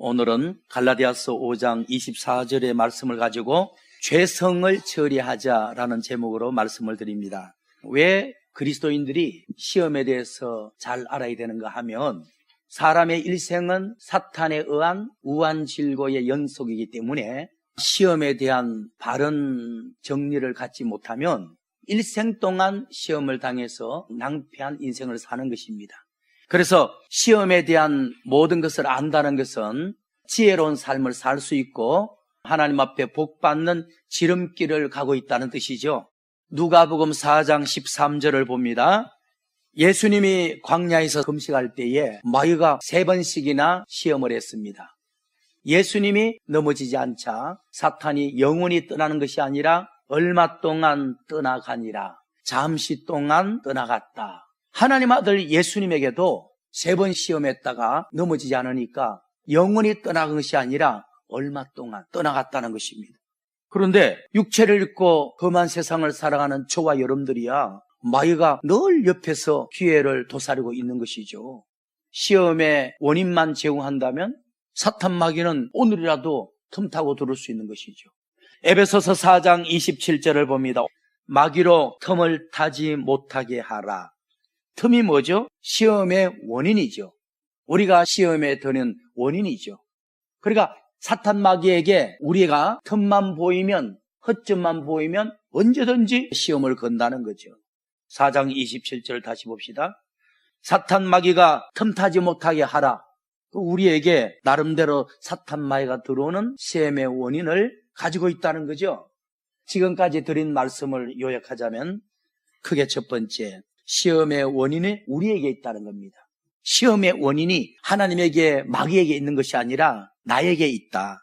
오늘은 갈라디아서 5장 24절의 말씀을 가지고 죄성을 처리하자라는 제목으로 말씀을 드립니다. 왜 그리스도인들이 시험에 대해서 잘 알아야 되는가 하면 사람의 일생은 사탄에 의한 우환질고의 연속이기 때문에 시험에 대한 바른 정리를 갖지 못하면 일생 동안 시험을 당해서 낭패한 인생을 사는 것입니다. 그래서 시험에 대한 모든 것을 안다는 것은 지혜로운 삶을 살 수 있고 하나님 앞에 복받는 지름길을 가고 있다는 뜻이죠. 누가복음 4장 13절을 봅니다. 예수님이 광야에서 금식할 때에 마귀가 3번씩이나 시험을 했습니다. 예수님이 넘어지지 않자 사탄이 영원히 떠나는 것이 아니라 얼마 동안 떠나가니라. 잠시 동안 떠나갔다. 하나님 아들 예수님에게도 3번 시험했다가 넘어지지 않으니까 영원히 떠나간 것이 아니라 얼마 동안 떠나갔다는 것입니다. 그런데 육체를 입고 험한 세상을 살아가는 저와 여러분들이야 마귀가 늘 옆에서 기회를 도사리고 있는 것이죠. 시험의 원인만 제공한다면 사탄 마귀는 오늘이라도 틈타고 들어올 수 있는 것이죠. 에베소서 4장 27절을 봅니다. 마귀로 틈을 타지 못하게 하라. 틈이 뭐죠? 시험의 원인이죠. 우리가 시험에 드는 원인이죠. 그러니까 사탄 마귀에게 우리가 틈만 보이면, 허점만 보이면 언제든지 시험을 건다는 거죠. 4장 27절 다시 봅시다. 사탄 마귀가 틈타지 못하게 하라. 우리에게 나름대로 사탄 마귀가 들어오는 시험의 원인을 가지고 있다는 거죠. 지금까지 드린 말씀을 요약하자면 크게 첫 번째, 시험의 원인이 우리에게 있다는 겁니다. 시험의 원인이 하나님에게 마귀에게 있는 것이 아니라 나에게 있다.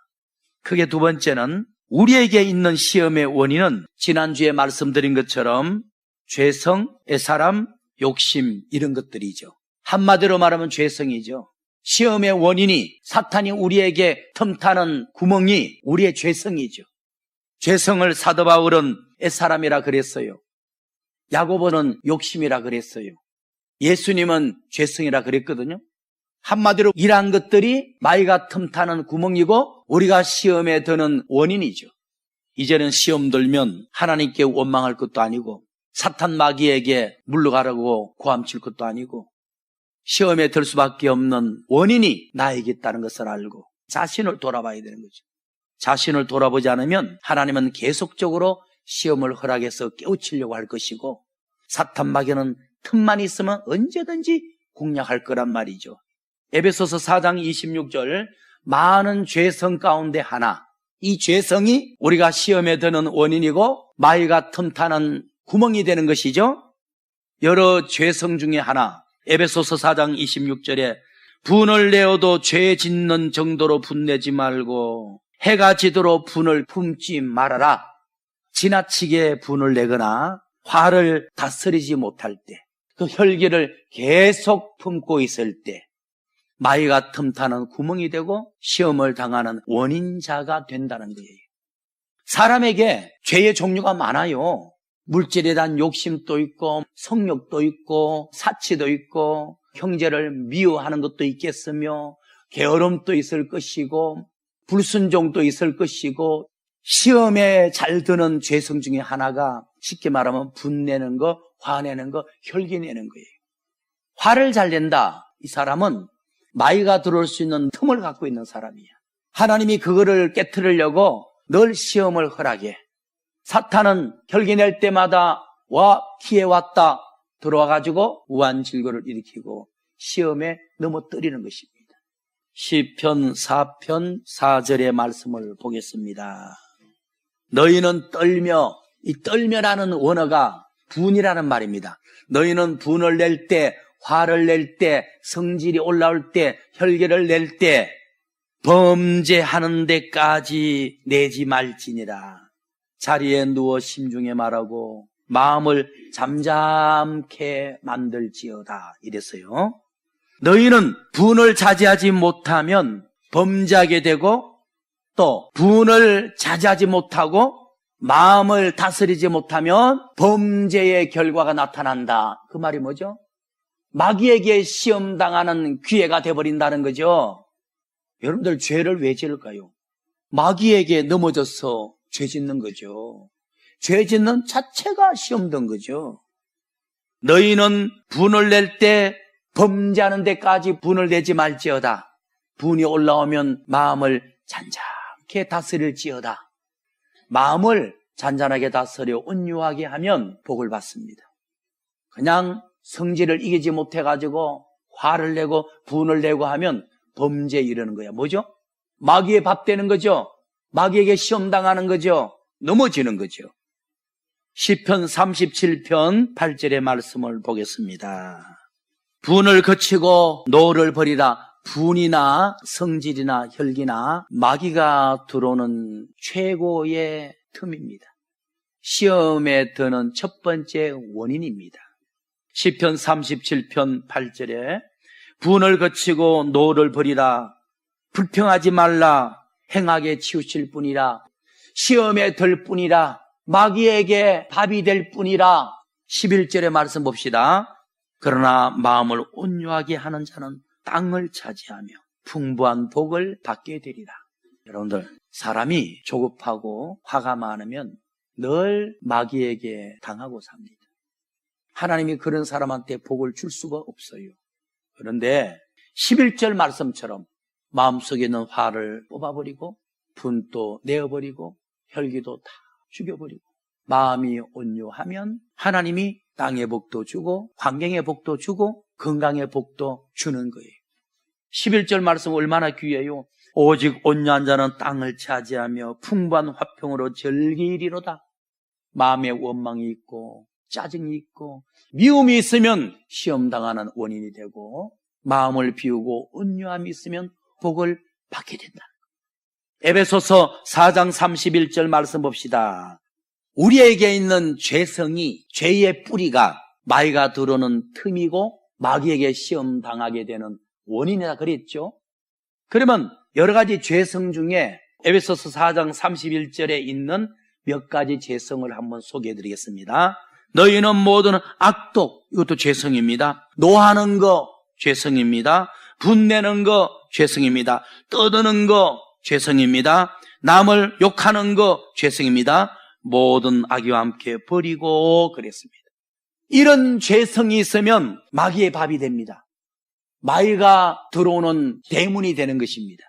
크게 두 번째는 우리에게 있는 시험의 원인은 지난주에 말씀드린 것처럼 죄성, 애사람, 욕심 이런 것들이죠. 한마디로 말하면 죄성이죠. 시험의 원인이 사탄이 우리에게 틈타는 구멍이 우리의 죄성이죠. 죄성을 사도 바울은 애사람이라 그랬어요. 야고보는 욕심이라 그랬어요. 예수님은 죄성이라 그랬거든요. 한마디로 이러한 것들이 마귀가 틈타는 구멍이고 우리가 시험에 드는 원인이죠. 이제는 시험 들면 하나님께 원망할 것도 아니고 사탄 마귀에게 물러가라고 고함칠 것도 아니고 시험에 들 수밖에 없는 원인이 나에게 있다는 것을 알고 자신을 돌아봐야 되는 거죠. 자신을 돌아보지 않으면 하나님은 계속적으로 시험을 허락해서 깨우치려고 할 것이고 사탄 마귀는 틈만 있으면 언제든지 공략할 거란 말이죠. 에베소서 4장 26절 많은 죄성 가운데 하나, 이 죄성이 우리가 시험에 드는 원인이고 마귀가 틈타는 구멍이 되는 것이죠. 여러 죄성 중에 하나, 에베소서 4장 26절에 분을 내어도 죄 짓는 정도로 분내지 말고 해가 지도록 분을 품지 말아라. 지나치게 분을 내거나 화를 다스리지 못할 때, 그 혈기를 계속 품고 있을 때 마귀가 틈타는 구멍이 되고 시험을 당하는 원인자가 된다는 거예요. 사람에게 죄의 종류가 많아요. 물질에 대한 욕심도 있고 성욕도 있고 사치도 있고 형제를 미워하는 것도 있겠으며 게으름도 있을 것이고 불순종도 있을 것이고 시험에 잘 드는 죄성 중에 하나가 쉽게 말하면 분내는 거, 화내는 거, 혈기 내는 거예요. 화를 잘 낸다. 이 사람은 마귀가 들어올 수 있는 틈을 갖고 있는 사람이야. 하나님이 그거를 깨트리려고 늘 시험을 허락해. 사탄은 혈기 낼 때마다 와 기회 왔다 들어와가지고 우환질고를 일으키고 시험에 넘어뜨리는 것입니다. 시편 4편 4절의 말씀을 보겠습니다. 너희는 떨며, 이 떨며라는 원어가 분이라는 말입니다. 너희는 분을 낼 때, 화를 낼 때, 성질이 올라올 때, 혈기를 낼 때 범죄하는 데까지 내지 말지니라. 자리에 누워 심중에 말하고 마음을 잠잠케 만들지어다 이랬어요. 너희는 분을 자제하지 못하면 범죄하게 되고 또 분을 자제하지 못하고 마음을 다스리지 못하면 범죄의 결과가 나타난다. 그 말이 뭐죠? 마귀에게 시험당하는 기회가 돼버린다는 거죠. 여러분들 죄를 왜 지을까요? 마귀에게 넘어져서 죄 짓는 거죠. 죄 짓는 자체가 시험 든 거죠. 너희는 분을 낼 때 범죄하는 데까지 분을 내지 말지어다. 분이 올라오면 마음을 잔잔하게 다스릴지어다. 마음을 잔잔하게 다스려 온유하게 하면 복을 받습니다. 그냥 성질을 이기지 못해가지고 화를 내고 분을 내고 하면 범죄에 이르는 거야. 뭐죠? 마귀의 밥 되는 거죠. 마귀에게 시험당하는 거죠. 넘어지는 거죠. 시편 37편 8절의 말씀을 보겠습니다. 분을 거치고 노를 버리라. 분이나 성질이나 혈기나 마귀가 들어오는 최고의 틈입니다. 시험에 드는 첫 번째 원인입니다. 시편 37편 8절에 분을 거치고 노를 버리라. 불평하지 말라. 행하게 치우칠 뿐이라. 시험에 들 뿐이라. 마귀에게 밥이 될 뿐이라. 11절의 말씀 봅시다. 그러나 마음을 온유하게 하는 자는 땅을 차지하며 풍부한 복을 받게 되리라. 여러분들, 사람이 조급하고 화가 많으면 늘 마귀에게 당하고 삽니다. 하나님이 그런 사람한테 복을 줄 수가 없어요. 그런데 11절 말씀처럼 마음속에 있는 화를 뽑아버리고 분도 내어버리고 혈기도 다 죽여버리고 마음이 온유하면 하나님이 땅의 복도 주고 환경의 복도 주고 건강의 복도 주는 거예요. 11절 말씀 얼마나 귀해요. 오직 온유한 자는 땅을 차지하며 풍부한 화평으로 즐기리로다. 마음에 원망이 있고 짜증이 있고 미움이 있으면 시험당하는 원인이 되고 마음을 비우고 온유함이 있으면 복을 받게 된다. 에베소서 4장 31절 말씀 봅시다. 우리에게 있는 죄성이 죄의 뿌리가 마귀가 들어오는 틈이고 마귀에게 시험당하게 되는 원인이다 그랬죠. 그러면 여러 가지 죄성 중에 에베소서 4장 31절에 있는 몇 가지 죄성을 한번 소개해 드리겠습니다. 너희는 모든 악독, 이것도 죄성입니다. 노하는 거 죄성입니다. 분내는 거 죄성입니다. 떠드는 거 죄성입니다. 남을 욕하는 거 죄성입니다. 모든 악의와 함께 버리고 그랬습니다. 이런 죄성이 있으면 마귀의 밥이 됩니다. 마귀가 들어오는 대문이 되는 것입니다.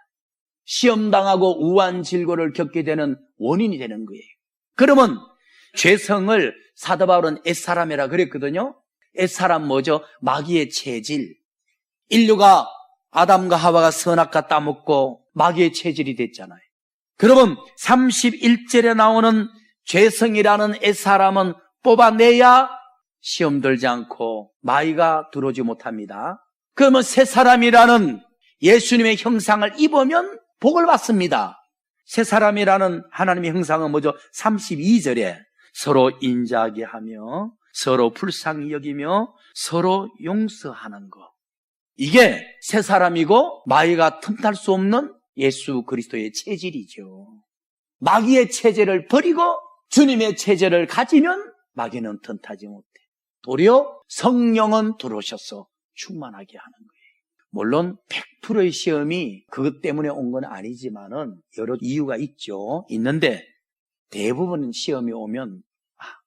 시험당하고 우한 질고를 겪게 되는 원인이 되는 거예요. 그러면 죄성을 사도 바울은 옛사람이라 그랬거든요. 옛사람 뭐죠? 마귀의 체질. 인류가 아담과 하와가 선악과 따먹고 마귀의 체질이 됐잖아요. 그러면 31절에 나오는 죄성이라는 옛사람은 뽑아내야 시험 들지 않고 마귀가 들어오지 못합니다. 그러면 새 사람이라는 예수님의 형상을 입으면 복을 받습니다. 새 사람이라는 하나님의 형상은 뭐죠? 32절에 서로 인자하게 하며 서로 불쌍히 여기며 서로 용서하는 것. 이게 새 사람이고 마귀가 틈탈 수 없는 예수 그리스도의 체질이죠. 마귀의 체질을 버리고 주님의 체질을 가지면 마귀는 틈타지 못해. 도리어 성령은 들어오셔서 충만하게 하는 거예요. 물론 100%의 시험이 그것 때문에 온 건 아니지만은 여러 이유가 있죠. 있는데 대부분 시험이 오면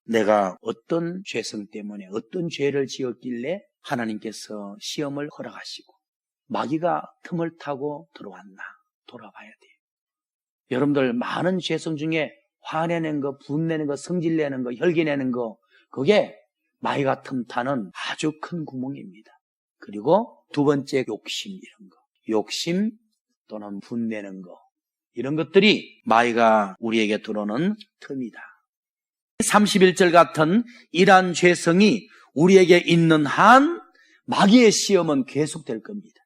내가 어떤 죄성 때문에 어떤 죄를 지었길래 하나님께서 시험을 허락하시고 마귀가 틈을 타고 들어왔나 돌아봐야 돼요. 여러분들 많은 죄성 중에 화내는 거, 분내는 거, 성질내는 거, 혈기내는 거 그게 마귀가 틈타는 아주 큰 구멍입니다. 그리고 두 번째 욕심 이런 거. 욕심 또는 분내는 거. 이런 것들이 마귀가 우리에게 들어오는 틈이다. 31절 같은 이러한 죄성이 우리에게 있는 한 마귀의 시험은 계속될 겁니다.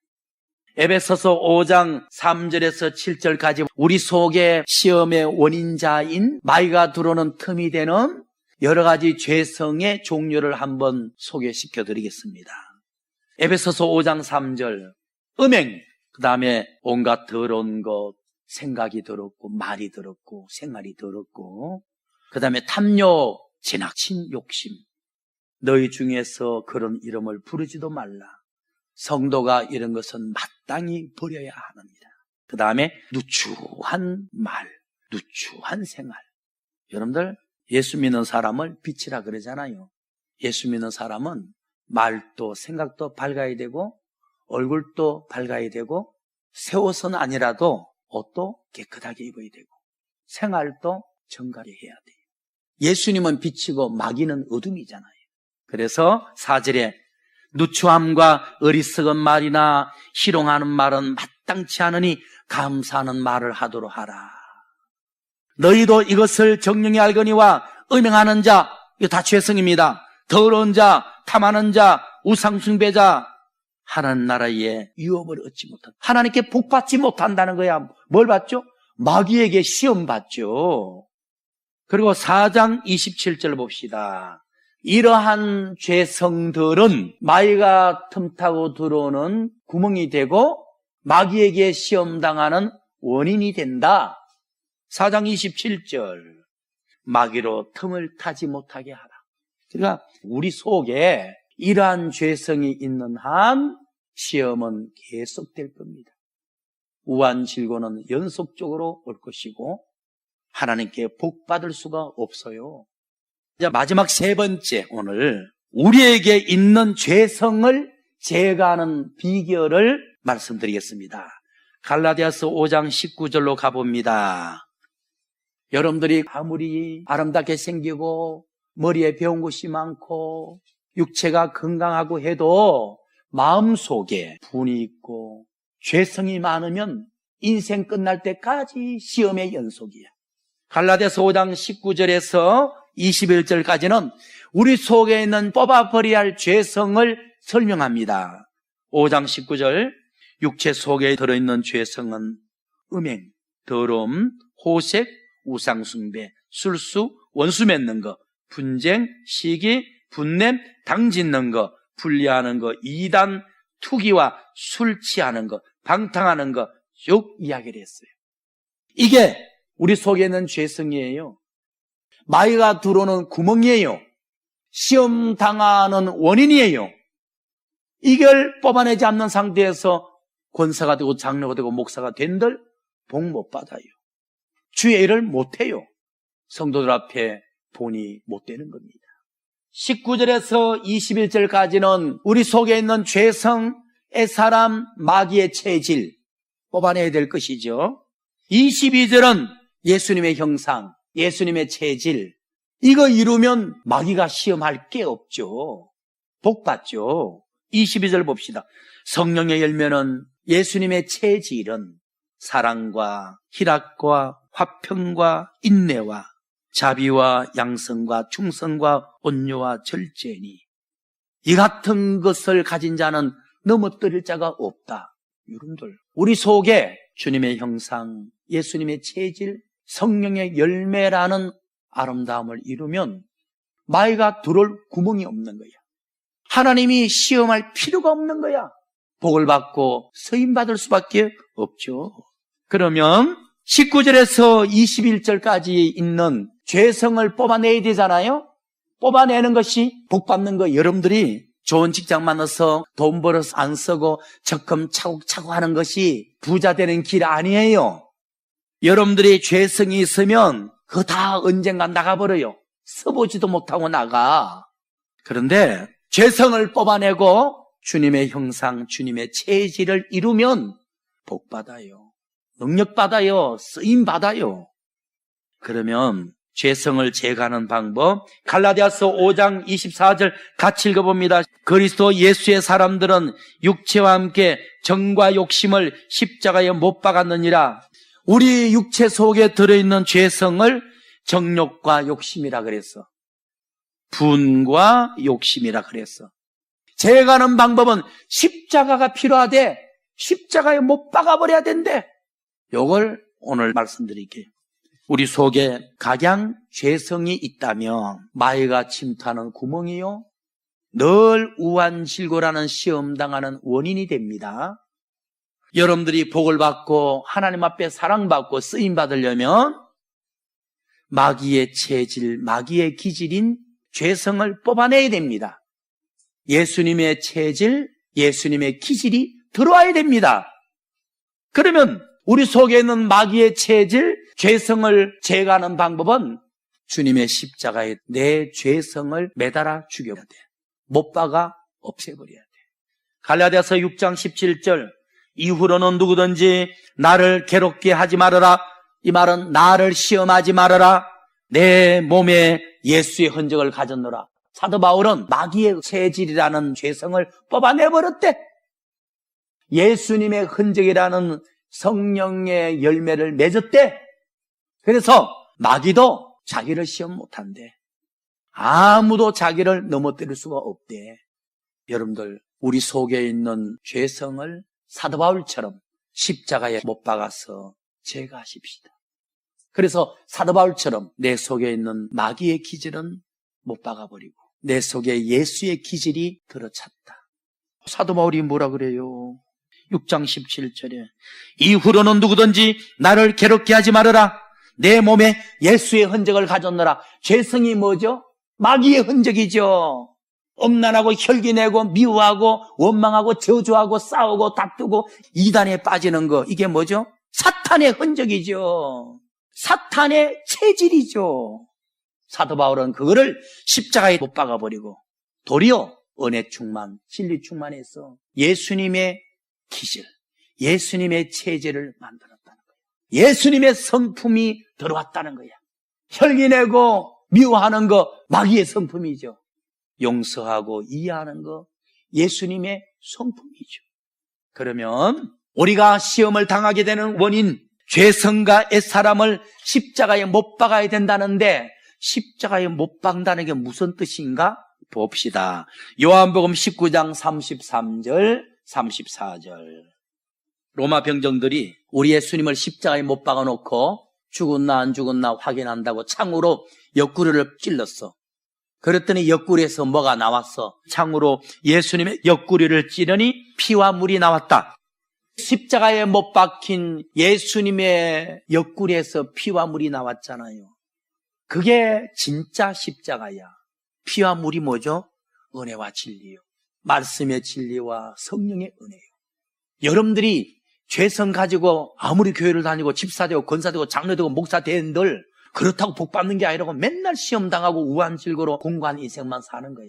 에베소서 5장 3절에서 7절까지 우리 속에 시험의 원인자인 마귀가 들어오는 틈이 되는 여러 가지 죄성의 종류를 한번 소개시켜 드리겠습니다. 에베소서 5장 3절 음행, 그 다음에 온갖 더러운 것, 생각이 더럽고 말이 더럽고 생활이 더럽고 그 다음에 탐욕, 지나친 욕심. 너희 중에서 그런 이름을 부르지도 말라. 성도가 이런 것은 마땅히 버려야 합니다. 그 다음에 누추한 말, 누추한 생활. 여러분들 예수 믿는 사람을 빛이라 그러잖아요. 예수 믿는 사람은 말도 생각도 밝아야 되고 얼굴도 밝아야 되고 새 옷은 아니라도 옷도 깨끗하게 입어야 되고 생활도 정갈히 해야 돼요. 예수님은 빛이고 마귀는 어둠이잖아요. 그래서 4절에 누추함과 어리석은 말이나 희롱하는 말은 마땅치 않으니 감사하는 말을 하도록 하라. 너희도 이것을 정령이 알거니와 음행하는 자, 이거 다 죄성입니다. 더러운 자, 탐하는 자, 우상숭배자, 하나님 나라에 유업을 얻지 못한다. 하나님께 복받지 못한다는 거야. 뭘 받죠? 마귀에게 시험 받죠. 그리고 4장 27절 봅시다. 이러한 죄성들은 마귀가 틈타고 들어오는 구멍이 되고 마귀에게 시험당하는 원인이 된다. 4장 27절 마귀로 틈을 타지 못하게 하라. 그러니까 우리 속에 이러한 죄성이 있는 한 시험은 계속될 겁니다. 우환질고는 연속적으로 올 것이고 하나님께 복받을 수가 없어요. 이제 마지막 세 번째, 오늘 우리에게 있는 죄성을 제거하는 비결을 말씀드리겠습니다. 갈라디아서 5장 19절로 가봅니다. 여러분들이 아무리 아름답게 생기고 머리에 배운 것이 많고 육체가 건강하고 해도 마음속에 분이 있고 죄성이 많으면 인생 끝날 때까지 시험의 연속이야. 갈라디아서 5장 19절에서 21절까지는 우리 속에 있는 뽑아버려야 할 죄성을 설명합니다. 5장 19절 육체 속에 들어있는 죄성은 음행, 더러움, 호색, 우상숭배, 술수, 원수 맺는 거, 분쟁, 시기, 분냄, 당짓는 거, 분리하는 거, 이단, 투기와 술 취하는 거, 방탕하는 거 쭉 이야기를 했어요. 이게 우리 속에 있는 죄성이에요. 마귀가 들어오는 구멍이에요. 시험 당하는 원인이에요. 이걸 뽑아내지 않는 상태에서 권사가 되고 장로가 되고 목사가 된들 복 못 받아요. 주의 일을 못 해요. 성도들 앞에 본이 못 되는 겁니다. 19절에서 21절까지는 우리 속에 있는 죄성의 사람, 마귀의 체질 뽑아내야 될 것이죠. 22절은 예수님의 형상, 예수님의 체질, 이거 이루면 마귀가 시험할 게 없죠. 복 받죠. 22절 봅시다. 성령의 열매는 예수님의 체질은 사랑과 희락과 화평과 인내와 자비와 양성과 충성과 온유와 절제니 이 같은 것을 가진 자는 넘어뜨릴 자가 없다. 여러분들, 우리 속에 주님의 형상, 예수님의 체질, 성령의 열매라는 아름다움을 이루면 마귀가 들어올 구멍이 없는 거야. 하나님이 시험할 필요가 없는 거야. 복을 받고 서임받을 수밖에 없죠. 그러면 19절에서 21절까지 있는 죄성을 뽑아내야 되잖아요. 뽑아내는 것이 복 받는 거. 여러분들이 좋은 직장 만나서 돈 벌어서 안 쓰고 적금 차곡차곡 하는 것이 부자 되는 길 아니에요. 여러분들이 죄성이 있으면 그거 다 언젠가 나가버려요. 써보지도 못하고 나가. 그런데 죄성을 뽑아내고 주님의 형상, 주님의 체질을 이루면 복 받아요. 능력 받아요. 쓰임 받아요. 그러면 죄성을 제거하는 방법, 갈라디아서 5장 24절 같이 읽어봅니다. 그리스도 예수의 사람들은 육체와 함께 정과 욕심을 십자가에 못 박았느니라. 우리 육체 속에 들어있는 죄성을 정욕과 욕심이라 그랬어. 분과 욕심이라 그랬어. 제거하는 방법은 십자가가 필요하대. 십자가에 못 박아버려야 된대. 이걸 오늘 말씀드릴게요. 우리 속에 가장 죄성이 있다면 마귀가 침투하는 구멍이요, 늘 우환실고라는 시험당하는 원인이 됩니다. 여러분들이 복을 받고 하나님 앞에 사랑받고 쓰임받으려면 마귀의 체질, 마귀의 기질인 죄성을 뽑아내야 됩니다. 예수님의 체질, 예수님의 기질이 들어와야 됩니다. 그러면 우리 속에 있는 마귀의 체질, 죄성을 제거하는 방법은 주님의 십자가에 내 죄성을 매달아 죽여야 돼. 못 박아 없애버려야 돼. 갈라디아서 6장 17절, 이후로는 누구든지 나를 괴롭게 하지 말아라. 이 말은 나를 시험하지 말아라. 내 몸에 예수의 흔적을 가졌노라. 사도 바울은 마귀의 체질이라는 죄성을 뽑아내버렸대. 예수님의 흔적이라는 성령의 열매를 맺었대. 그래서 마귀도 자기를 시험 못한대. 아무도 자기를 넘어뜨릴 수가 없대. 여러분들, 우리 속에 있는 죄성을 사도 바울처럼 십자가에 못 박아서 제거하십시다. 그래서 사도 바울처럼 내 속에 있는 마귀의 기질은 못 박아버리고 내 속에 예수의 기질이 들어찼다. 사도 바울이 뭐라 그래요? 6장 17절에 이후로는 누구든지 나를 괴롭게 하지 말아라. 내 몸에 예수의 흔적을 가졌노라. 죄성이 뭐죠? 마귀의 흔적이죠. 엄난하고 혈기내고 미워하고 원망하고 저주하고 싸우고 다투고 이단에 빠지는 거, 이게 뭐죠? 사탄의 흔적이죠. 사탄의 체질이죠. 사도 바울은 그거를 십자가에 못 박아버리고 도리어 은혜 충만, 진리 충만해서 예수님의 기질, 예수님의 체질을 만들었다는 거예요. 예수님의 성품이 들어왔다는 거야. 혈기내고 미워하는 거 마귀의 성품이죠. 용서하고 이해하는 거 예수님의 성품이죠. 그러면 우리가 시험을 당하게 되는 원인, 죄성과 옛사람을 십자가에 못 박아야 된다는데 십자가에 못 박는다는 게 무슨 뜻인가? 봅시다. 요한복음 19장 33절, 34절. 로마 병정들이 우리 예수님을 십자가에 못 박아놓고 죽었나 안 죽었나 확인한다고 창으로 옆구리를 찔렀어. 그랬더니 옆구리에서 뭐가 나왔어? 창으로 예수님의 옆구리를 찌르니 피와 물이 나왔다. 십자가에 못 박힌 예수님의 옆구리에서 피와 물이 나왔잖아요. 그게 진짜 십자가야. 피와 물이 뭐죠? 은혜와 진리요. 말씀의 진리와 성령의 은혜요. 여러분들이 죄성 가지고 아무리 교회를 다니고 집사되고 권사되고 장로되고 목사 된들 그렇다고 복 받는 게 아니라고 맨날 시험 당하고 우한질고로 공고한 인생만 사는 거야.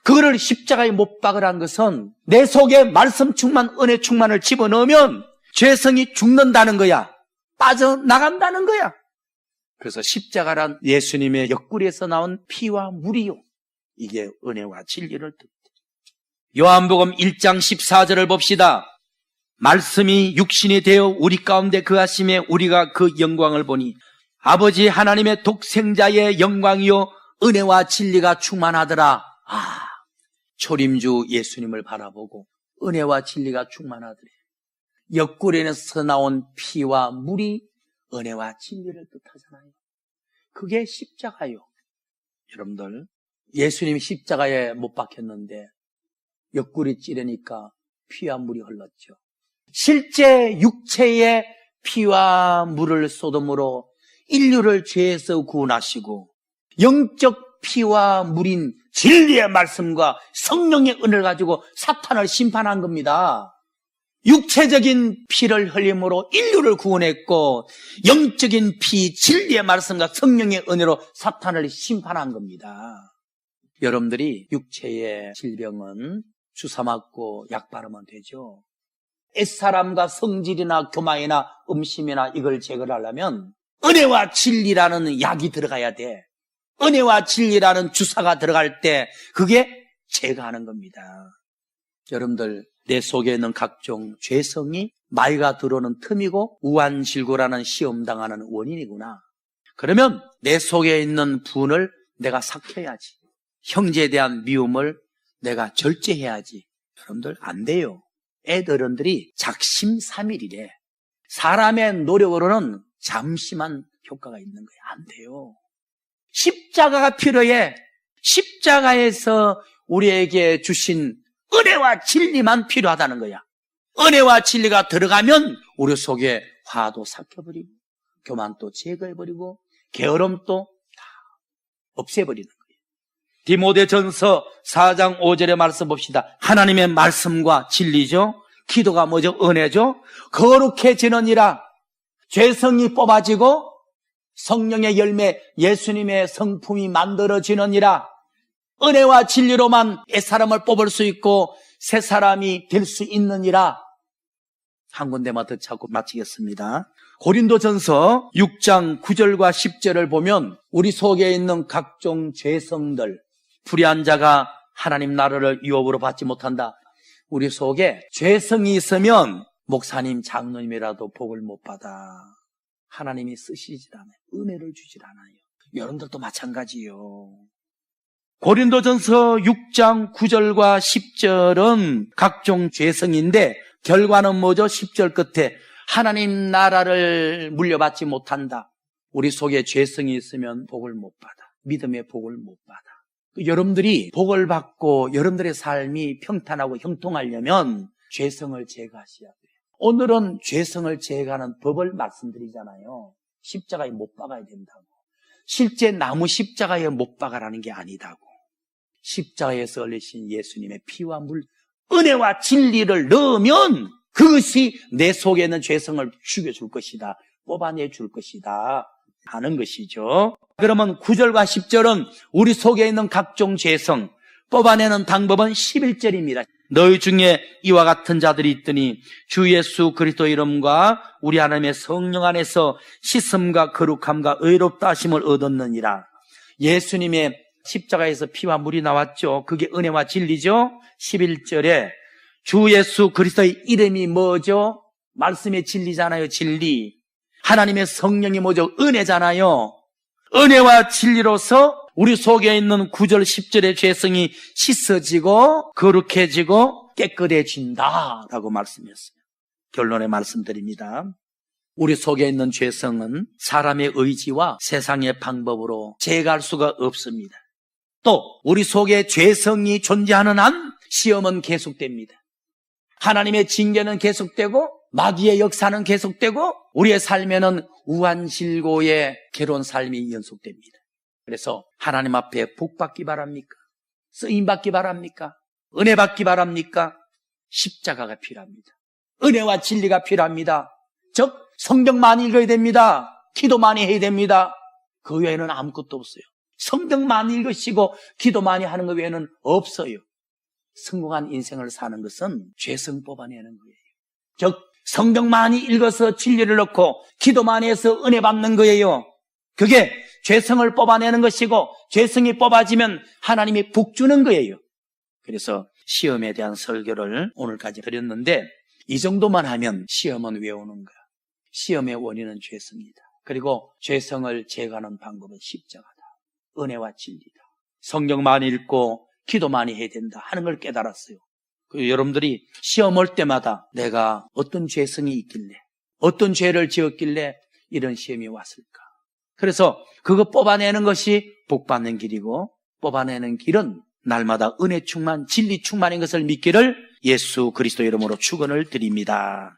그거를 십자가에 못 박으라는 것은 내 속에 말씀 충만, 은혜 충만을 집어넣으면 죄성이 죽는다는 거야. 빠져나간다는 거야. 그래서 십자가란 예수님의 옆구리에서 나온 피와 물이요. 이게 은혜와 진리를 뜻해. 요한복음 1장 14절을 봅시다. 말씀이 육신이 되어 우리 가운데 거하심에 우리가 그 영광을 보니 아버지 하나님의 독생자의 영광이요 은혜와 진리가 충만하더라. 초림주 예수님을 바라보고 은혜와 진리가 충만하더래. 옆구리에서 나온 피와 물이 은혜와 진리를 뜻하잖아요. 그게 십자가요. 여러분들, 예수님이 십자가에 못 박혔는데 옆구리 찌르니까 피와 물이 흘렀죠. 실제 육체의 피와 물을 쏟음으로 인류를 죄에서 구원하시고 영적 피와 물인 진리의 말씀과 성령의 은혜를 가지고 사탄을 심판한 겁니다. 육체적인 피를 흘림으로 인류를 구원했고 영적인 피, 진리의 말씀과 성령의 은혜로 사탄을 심판한 겁니다. 여러분들이 육체의 질병은 주사 맞고 약 바르면 되죠. 옛사람과 성질이나 교만이나 음심이나 이걸 제거하려면 은혜와 진리라는 약이 들어가야 돼. 은혜와 진리라는 주사가 들어갈 때 그게 제거하는 겁니다. 여러분들, 내 속에 있는 각종 죄성이 마귀가 들어오는 틈이고 우한질고라는 시험당하는 원인이구나. 그러면 내 속에 있는 분을 내가 삭혀야지. 형제에 대한 미움을 내가 절제해야지. 여러분들, 안 돼요. 애들은들이 작심삼일이래. 사람의 노력으로는 잠시만 효과가 있는 거야. 안 돼요. 십자가가 필요해. 십자가에서 우리에게 주신 은혜와 진리만 필요하다는 거야. 은혜와 진리가 들어가면 우리 속에 화도 삭혀버리고 교만도 제거해버리고 게으름도 다 없애버리는 거예요. 디모데전서 4장 5절의 말씀 봅시다. 하나님의 말씀과 진리죠. 기도가 뭐죠? 은혜죠. 거룩해지느니라. 죄성이 뽑아지고 성령의 열매, 예수님의 성품이 만들어지느니라. 은혜와 진리로만 옛사람을 뽑을 수 있고 새 사람이 될 수 있느니라. 한 군데만 더 찾고 마치겠습니다. 고린도전서 6장 9절과 10절을 보면 우리 속에 있는 각종 죄성들, 불의한 자가 하나님 나라를 유업으로 받지 못한다. 우리 속에 죄성이 있으면 목사님, 장로님이라도 복을 못 받아. 하나님이 쓰시질 않아요. 은혜를 주질 않아요. 여러분들도 마찬가지요. 고린도전서 6장 9절과 10절은 각종 죄성인데 결과는 뭐죠? 10절 끝에 하나님 나라를 물려받지 못한다. 우리 속에 죄성이 있으면 복을 못 받아. 믿음의 복을 못 받아. 여러분들이 복을 받고 여러분들의 삶이 평탄하고 형통하려면 죄성을 제거하셔야 돼요. 오늘은 죄성을 제거하는 법을 말씀드리잖아요. 십자가에 못 박아야 된다고. 실제 나무 십자가에 못 박아라는 게 아니다고. 십자가에서 흘리신 예수님의 피와 물, 은혜와 진리를 넣으면 그것이 내 속에 있는 죄성을 죽여줄 것이다. 뽑아내줄 것이다. 하는 것이죠. 그러면 9절과 10절은 우리 속에 있는 각종 죄성 뽑아내는 방법은 11절입니다. 너희 중에 이와 같은 자들이 있더니 주 예수 그리스도 이름과 우리 하나님의 성령 안에서 씻음과 거룩함과 의롭다 하심을 얻었느니라. 예수님의 십자가에서 피와 물이 나왔죠. 그게 은혜와 진리죠. 11절에 주 예수 그리스도의 이름이 뭐죠? 말씀의 진리잖아요. 진리. 하나님의 성령이 뭐죠? 은혜잖아요. 은혜와 진리로서 우리 속에 있는 9절 10절의 죄성이 씻어지고 거룩해지고 깨끗해진다라고 말씀했어요. 결론에 말씀드립니다. 우리 속에 있는 죄성은 사람의 의지와 세상의 방법으로 제거할 수가 없습니다. 또 우리 속에 죄성이 존재하는 한 시험은 계속됩니다. 하나님의 징계는 계속되고 마귀의 역사는 계속되고 우리의 삶에는 우환실고의 괴로운 삶이 연속됩니다. 그래서 하나님 앞에 복 받기 바랍니까? 쓰임 받기 바랍니까? 은혜 받기 바랍니까? 십자가가 필요합니다. 은혜와 진리가 필요합니다. 즉 성경 많이 읽어야 됩니다. 기도 많이 해야 됩니다. 그 외에는 아무것도 없어요. 성경 많이 읽으시고 기도 많이 하는 것 외에는 없어요. 성공한 인생을 사는 것은 죄성 뽑아내는 거예요. 즉 성경 많이 읽어서 진리를 넣고 기도 많이 해서 은혜 받는 거예요. 그게 죄성을 뽑아내는 것이고 죄성이 뽑아지면 하나님이 복 주는 거예요. 그래서 시험에 대한 설교를 오늘까지 드렸는데 이 정도만 하면 시험은 외우는 거야. 시험의 원인은 죄성이다. 그리고 죄성을 제거하는 방법은 십자가다. 은혜와 진리다. 성경 많이 읽고 기도 많이 해야 된다 하는 걸 깨달았어요. 여러분들이 시험 올 때마다 내가 어떤 죄성이 있길래 어떤 죄를 지었길래 이런 시험이 왔을까. 그래서 그거 뽑아내는 것이 복 받는 길이고 뽑아내는 길은 날마다 은혜 충만 진리 충만인 것을 믿기를 예수 그리스도 이름으로 축원을 드립니다.